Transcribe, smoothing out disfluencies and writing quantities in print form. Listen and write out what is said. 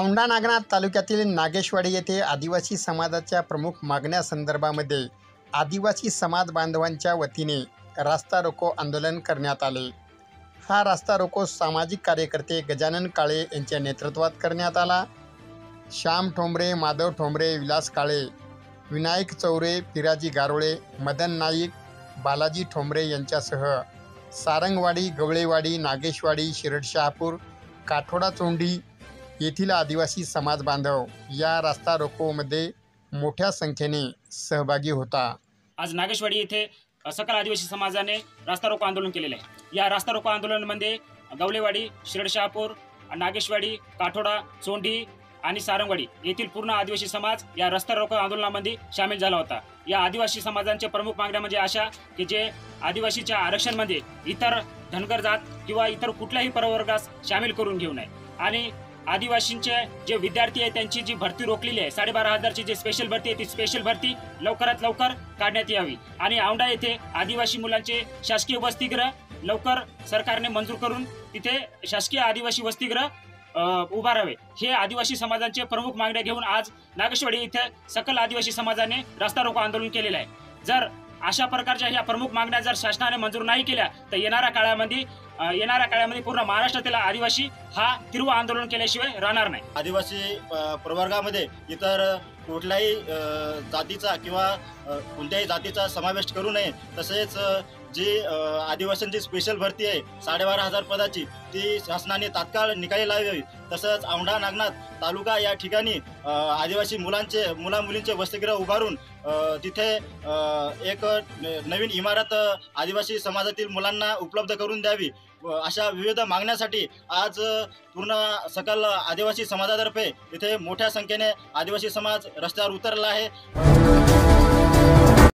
औंढा नागनाथ तालुक्यातील नागेशवाडी येथे आदिवासी समाजाच्या प्रमुख मागण्यासंदर्भामध्ये आदिवासी समाज बांधवांच्या वतीने रास्ता रोको आंदोलन करण्यात आले। हा रास्ता रोको सामाजिक कार्यकर्ते गजानन काळे यांच्या नेतृत्वात करण्यात आला। श्याम ठोंबरे, माधव ठोंबरे, विलास काळे, विनायक चौरे, पिराजी गारोळे, मदन नाईक, बालाजी ठोंबरे यांच्यासह सारंगवाडी, गवळेवाडी, नागेशवाडी, शिरडशहापूर, काठोडा चोंडी येथील आदिवासी समाज बांधव या रास्ता रोकोमध्ये मोठ्या संख्येने सहभागी होता। आज नागेशवाडी येथे सकल आदिवासी समाजाने रास्ता रोको आंदोलन केलेले आहे। या रास्ता रोको आंदोलनामध्ये गवळेवाडी, शिरडशहापूर, नागेशवाडी, काठोडा चोंडी आणि सारंगवाडी येथील पूर्ण आदिवासी समाज या रस्ता रोको आंदोलनामध्ये सामील झाला होता। या आदिवासी समाजांच्या प्रमुख मागण्या म्हणजे अशा की जे आदिवासीच्या आरक्षणमध्ये इतर धनगर जात किंवा इतर कुठल्याही प्रवर्गास सामील करून घेऊ नये आणि आदिवासींचे जे विद्यार्थी आहेत त्यांची जी भरती रोखलेली आहे 12,500ची जे स्पेशल भरती आहे ती स्पेशल भरती लवकरात लवकर काढण्यात यावी आणि औंढा येथे आदिवासी मुलांचे शासकीय वसतिगृह लवकर सरकारने मंजूर करून तिथे शासकीय आदिवासी वसतिगृह उभारावे हे आदिवासी समाजांचे प्रमुख मागण्या घेऊन आज नागेशवाडी येथे सकल आदिवासी समाजाने रास्ता रोको आंदोलन केलेले आहे। जर अशा प्रकारच्या ह्या प्रमुख मागण्या जर शासनाने मंजूर नाही केल्या तर येणाऱ्या काळामध्ये पूर्ण महाराष्ट्रातील आदिवासी हा तीव्र आंदोलन केल्याशिवाय राहणार नाही। आदिवासी प्रवर्गामध्ये इतर कुठल्याही जातीचा किंवा कोणत्याही जातीचा समावेश करू नये। तसेच जी आदिवासींची स्पेशल भरती आहे 12,500 पदाची ती शासनाने तात्काळ निकाली लावावी। तसंच औंढा नागनाथ तालुका या ठिकाणी आदिवासी मुलींचे वसतिगृह उभारून तिथे एक नवीन इमारत आदिवासी समाजातील मुलांना उपलब्ध करून द्यावी। अशा विविध मागण्यासाठी आज पूर्ण सकल आदिवासी समाजातर्फे इथे मोठ्या संख्येने आदिवासी समाज रस्त्यावर उतरला आहे।